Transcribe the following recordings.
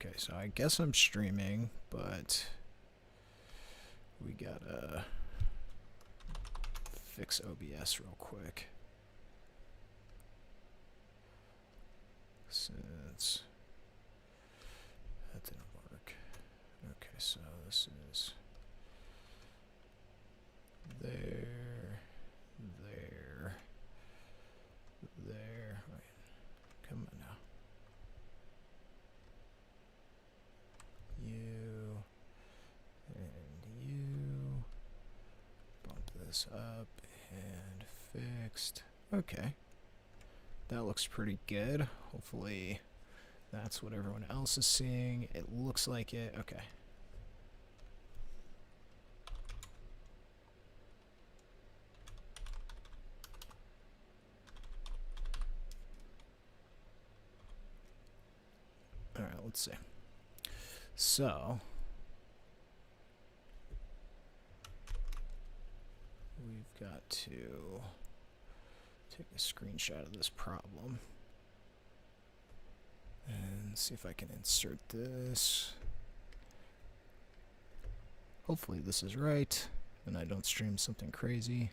Okay, so I guess I'm streaming, but we gotta fix OBS real quick. Since that didn't work. Okay, so this is there, there, there. Wait, come on now. You and you. Bump this up and fixed. Okay. That looks pretty good. Hopefully that's what everyone else is seeing. It looks like it. Okay. All right, let's see. So we've got to take a screenshot of this problem and see if I can insert this. Hopefully this is right and I don't stream something crazy.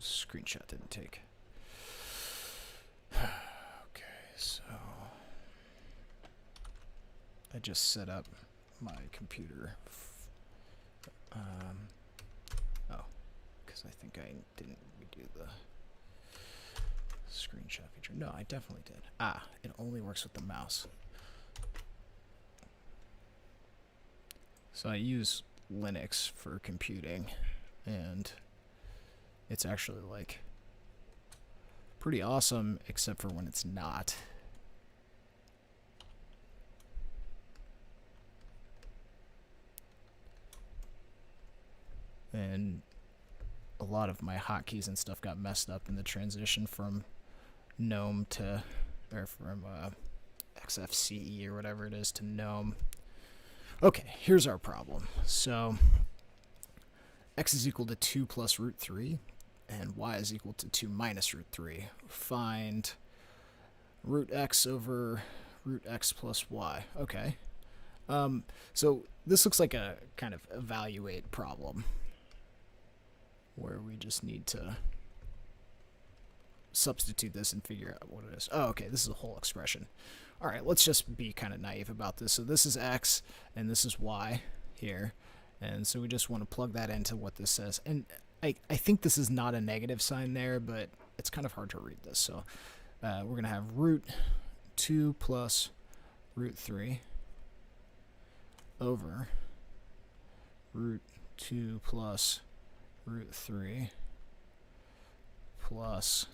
Screenshot didn't take. Okay, so I just set up my computer. Oh, because I think I didn't redo the screenshot feature. No, I definitely did. Ah, it only works with the mouse. So I use Linux for computing, and it's actually like pretty awesome, except for when it's not. And a lot of my hotkeys and stuff got messed up in the transition from GNOME to, or from XFCE or whatever it is to GNOME. Okay, here's our problem. So x is equal to 2 plus root 3. And y is equal to 2 minus root 3. Find root x over root x plus y. Okay. So this looks like a kind of evaluate problem where we just need to substitute this and figure out what it is. Oh, okay, this is a whole expression. All right, let's just be kind of naive about this. So this is x and this is y here. And so we just want to plug that into what this says. And I think this is not a negative sign there, but it's kind of hard to read this. So we're going to have root 2 plus root 3 over root 2 plus root 3 plus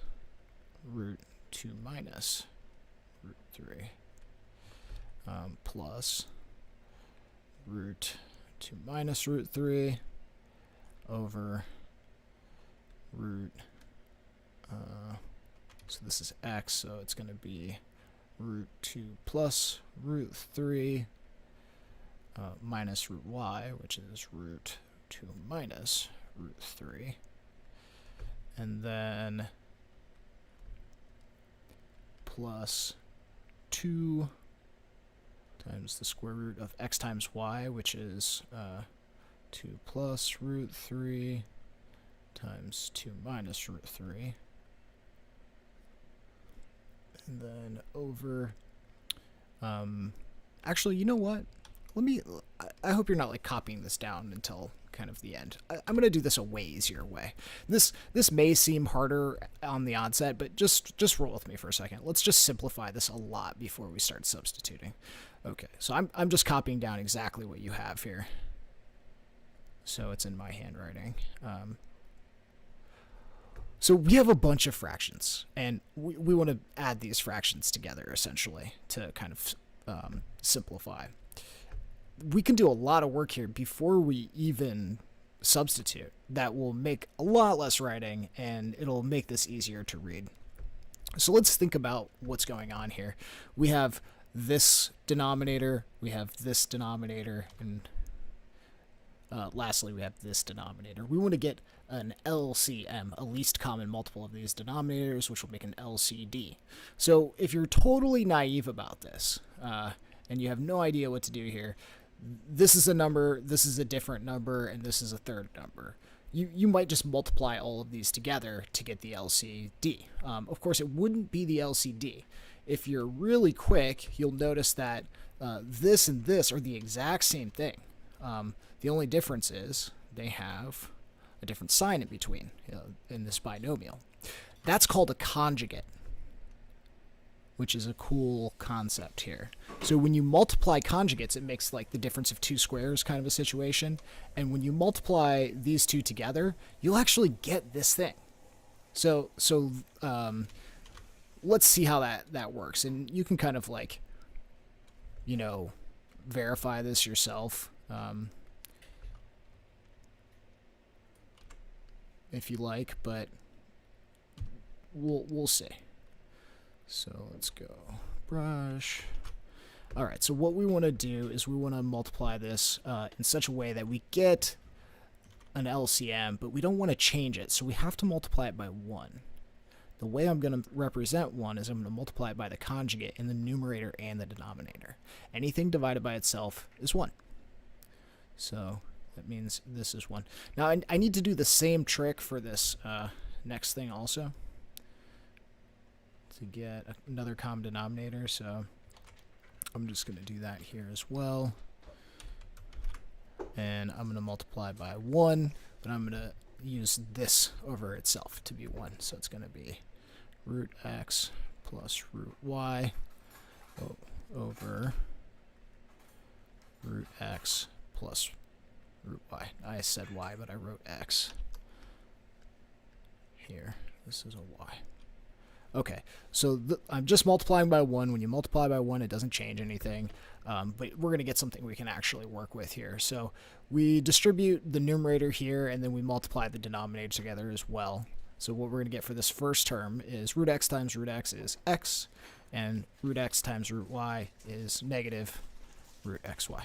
root 2 minus root 3 plus root 2 minus root 3 over root, so this is x, so it's going to be root 2 plus root 3 minus root y, which is root 2 minus root 3. And then plus 2 times the square root of x times y, which is 2 plus root 3 times 2 minus root 3. And then over, actually, you know what? I hope you're not like copying this down until kind of the end. I'm going to do this a way easier way. This may seem harder on the onset, but just roll with me for a second. Let's just simplify this a lot before we start substituting. Okay, so I'm just copying down exactly what you have here. so it's in my handwriting. So we have a bunch of fractions, and we want to add these fractions together, essentially, to kind of simplify. We can do a lot of work here before we even substitute. That will make a lot less writing, and it'll make this easier to read. So let's think about what's going on here. We have this denominator, we have this denominator, and lastly we have this denominator. We want to get an LCM, a least common multiple of these denominators, which will make an LCD. So if you're totally naive about this, and you have no idea what to do here, this is a number, this is a different number, and this is a third number. You might just multiply all of these together to get the LCD. Of course, it wouldn't be the LCD. If you're really quick, you'll notice that this and this are the exact same thing. The only difference is they have a different sign in between in this binomial. That's called a conjugate, which is a cool concept here. So when you multiply conjugates, it makes like the difference of two squares kind of a situation. And when you multiply these two together, you'll actually get this thing. So let's see how that works. And you can kind of like, verify this yourself if you like, but we'll see. So let's go brush. All right, so what we want to do is we want to multiply this in such a way that we get an LCM, but we don't want to change it, so we have to multiply it by 1. The way I'm going to represent 1 is I'm going to multiply it by the conjugate in the numerator and the denominator. Anything divided by itself is 1. So that means this is 1. Now I need to do the same trick for this next thing also, to get another common denominator, so I'm just going to do that here as well. And I'm going to multiply by 1, but I'm going to use this over itself to be 1. So it's going to be root x plus root y over root x plus root y. I said y, but I wrote x here. This is a y. Okay, so I'm just multiplying by 1. When you multiply by 1, it doesn't change anything, but we're going to get something we can actually work with here. So we distribute the numerator here, and then we multiply the denominator together as well. So what we're going to get for this first term is root x times root x is x, and root x times root y is negative root xy.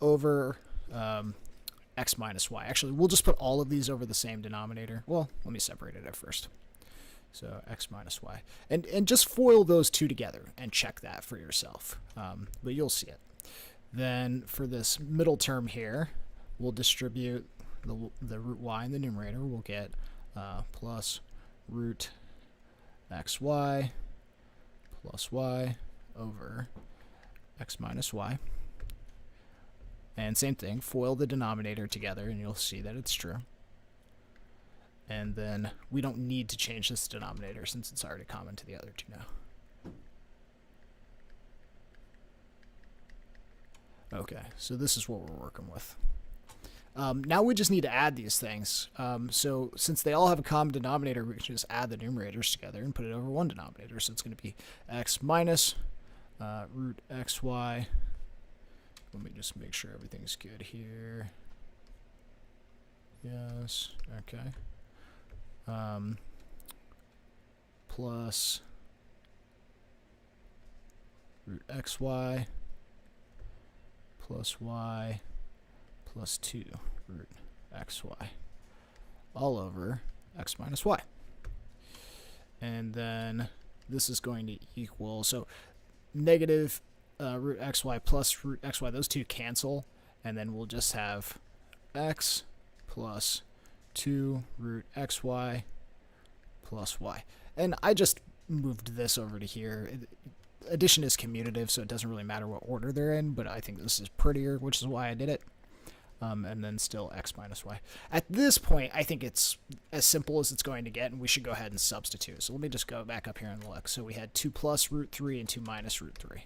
Over x minus y. Actually, we'll just put all of these over the same denominator. Well, let me separate it at first. So x minus y. And just FOIL those two together and check that for yourself. But you'll see it. Then for this middle term here, we'll distribute the root y in the numerator. We'll get plus root xy plus y over x minus y. And same thing, FOIL the denominator together, and you'll see that it's true. And then we don't need to change this denominator since it's already common to the other two now. Okay, so this is what we're working with. Now we just need to add these things. So since they all have a common denominator, we can just add the numerators together and put it over one denominator. So it's going to be x minus root xy. Let me just make sure everything's good here. Yes, okay. Plus root xy plus y plus 2 root xy all over x minus y. And then this is going to equal, so negative root xy plus root xy, those two cancel, and then we'll just have x plus 2 root xy plus y. And I just moved this over to here. Addition is commutative, so it doesn't really matter what order they're in, but I think this is prettier, which is why I did it. And then still x minus y. At this point, I think it's as simple as it's going to get, and we should go ahead and substitute. So let me just go back up here and look. So we had 2 plus root 3 and 2 minus root 3.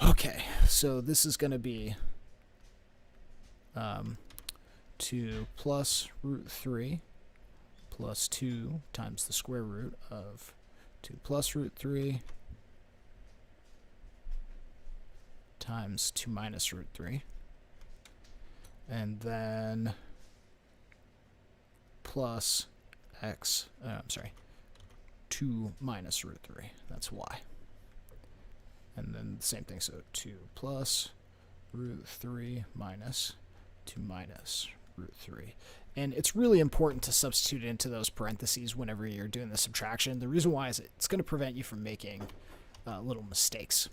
Okay, so this is going to be 2 plus root 3 plus 2 times the square root of 2 plus root 3 times 2 minus root 3. And then plus x, 2 minus root 3. That's y. And then the same thing, so 2 plus root 3 minus 2 minus root 3. And it's really important to substitute into those parentheses whenever you're doing the subtraction. The reason why is it's going to prevent you from making little mistakes.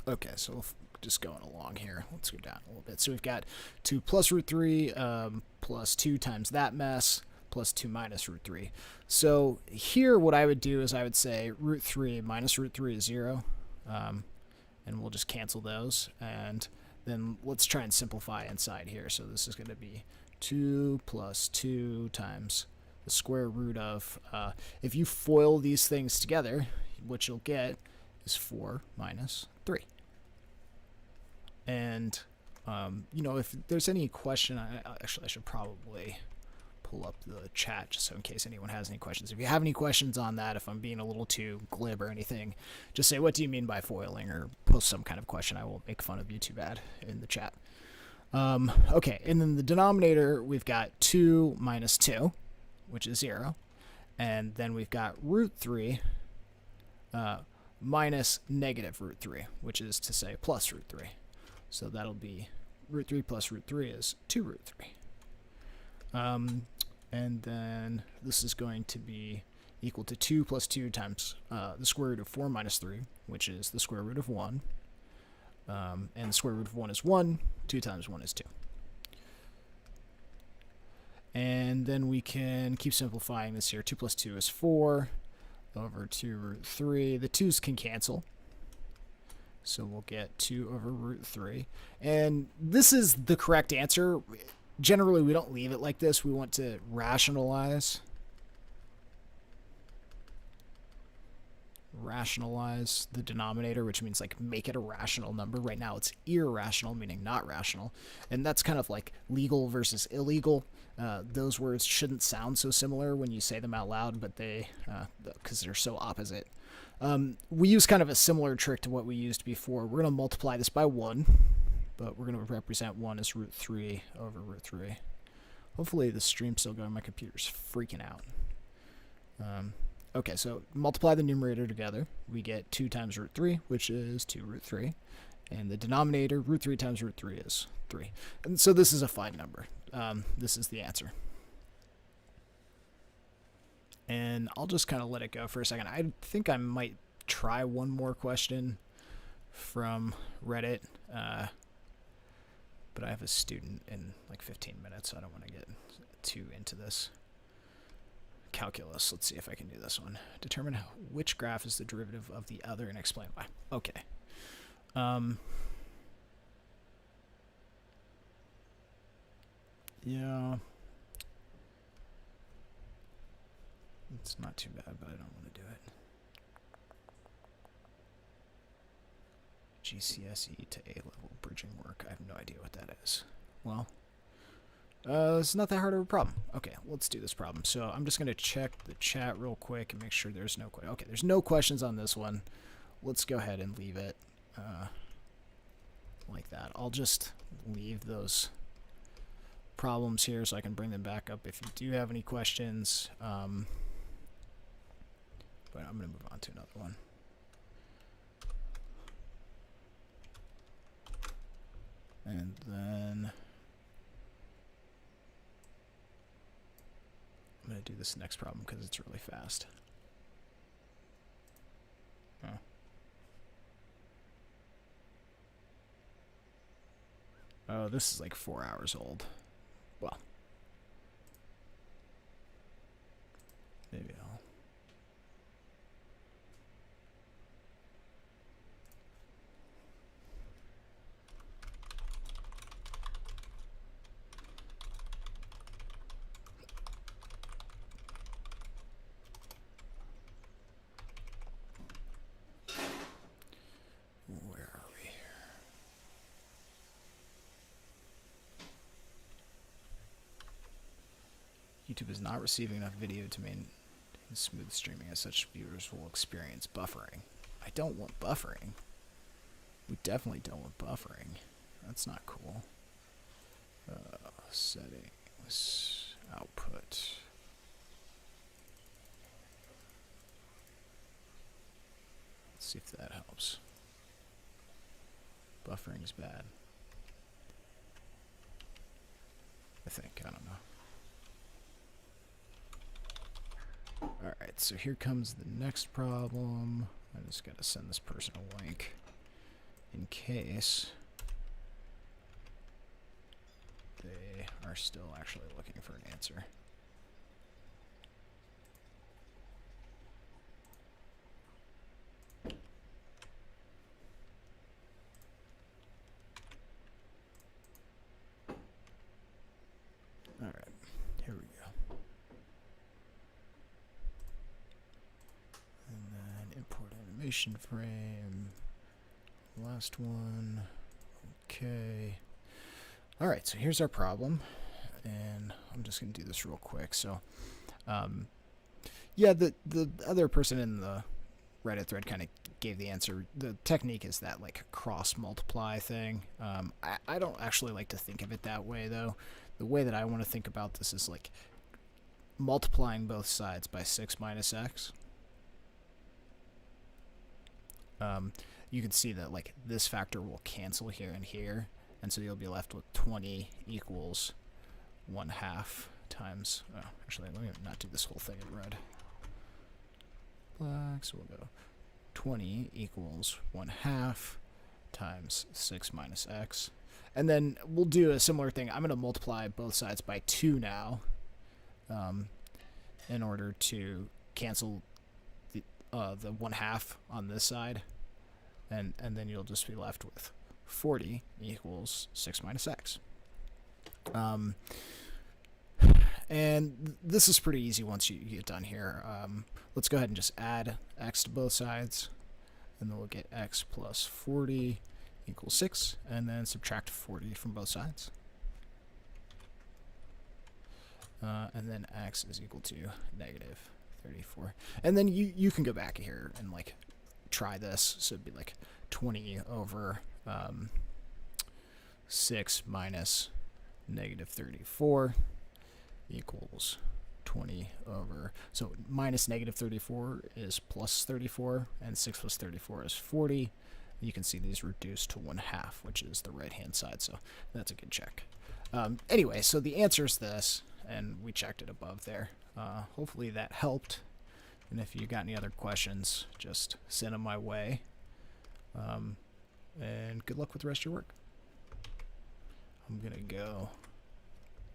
Okay, so we'll just going along here. Let's go down a little bit. So we've got 2 plus root 3 plus 2 times that mess plus 2 minus root 3. So here what I would do is I would say root 3 minus root 3 is 0. And we'll just cancel those. And then let's try and simplify inside here. So this is going to be 2 plus 2 times the square root of, if you FOIL these things together, what you'll get is 4 minus 3. And, if there's any question, actually I should probably pull up the chat just so in case anyone has any questions. If you have any questions on that, if I'm being a little too glib or anything, just say, what do you mean by foiling, or post some kind of question. I won't make fun of you too bad in the chat. Okay, and then the denominator, we've got 2 minus 2, which is 0. And then we've got root 3 minus negative root 3, which is to say plus root 3. So that'll be root 3 plus root 3 is 2 root 3. And then this is going to be equal to 2 plus 2 times the square root of 4 minus 3, which is the square root of 1. And the square root of 1 is 1. 2 times 1 is 2. And then we can keep simplifying this here. 2 plus 2 is 4 over 2 root 3. The 2's can cancel. So we'll get 2 over root 3. And this is the correct answer. Generally, we don't leave it like this. We want to rationalize the denominator, which means like make it a rational number. Right now it's irrational, meaning not rational. And that's kind of like legal versus illegal. Those words shouldn't sound so similar when you say them out loud, but they, because they're so opposite. We use kind of a similar trick to what we used before. We're going to multiply this by 1. But we're going to represent 1 as root 3 over root 3. Hopefully the stream's still going. My computer's freaking out. Okay, so multiply the numerator together. We get 2 times root 3, which is 2 root 3. And the denominator, root 3 times root 3 is 3. And so this is a fine number. This is the answer. And I'll just kind of let it go for a second. I think I might try one more question from Reddit. But I have a student in like 15 minutes, so I don't want to get too into this. Calculus. Let's see if I can do this one. Determine which graph is the derivative of the other and explain why. Okay. Yeah. It's not too bad, but I don't want to do it. GCSE to A-level bridging work. I have no idea what that is. Well, it's not that hard of a problem. Okay, let's do this problem. So I'm just going to check the chat real quick and make sure there's no questions. Okay, there's no questions on this one. Let's go ahead and leave it like that. I'll just leave those problems here so I can bring them back up if you do have any questions. But I'm going to move on to another one. And then I'm going to do this next problem because it's really fast. Oh, this is like 4 hours old. Well, maybe I'll... YouTube is not receiving enough video to maintain smooth streaming. As such, viewers will experience buffering. I don't want buffering. We definitely don't want buffering. That's not cool. Settings, output. Let's see if that helps. Buffering's bad. I think, I don't know. Alright, so here comes the next problem. I just gotta send this person a link in case they are still actually looking for an answer. Alright, here we go. And then import animation frame. Last one. Okay. Alright, so here's our problem. And I'm just going to do this real quick. So, yeah, the other person in the Reddit thread kind of gave the answer. The technique is that, like, cross-multiply thing. I don't actually like to think of it that way, though. The way that I want to think about this is, like, multiplying both sides by 6 minus x. You can see that, like, this factor will cancel here and here, and so you'll be left with 20 equals 1/2 times, oh, actually, let me not do this whole thing in red. Black, so we'll go 20 equals 1/2 times 6 minus x. And then we'll do a similar thing. I'm going to multiply both sides by 2 now, in order to cancel the 1/2 on this side. And then you'll just be left with 40 equals 6 minus x. And this is pretty easy once you get done here. Let's go ahead and just add x to both sides. And then we'll get x plus 40 equals 6. And then subtract 40 from both sides. And then x is equal to negative 34. And then you can go back here and, like, try this. So it'd be like 20 over 6 minus negative 34 equals 20 over, so minus negative 34 is plus 34, and 6 plus 34 is 40. You can see these reduce to 1/2, which is the right hand side, so that's a good check. Anyway, so the answer is this, and we checked it above there. Hopefully that helped. And if you got any other questions, just send them my way. And good luck with the rest of your work. I'm going to go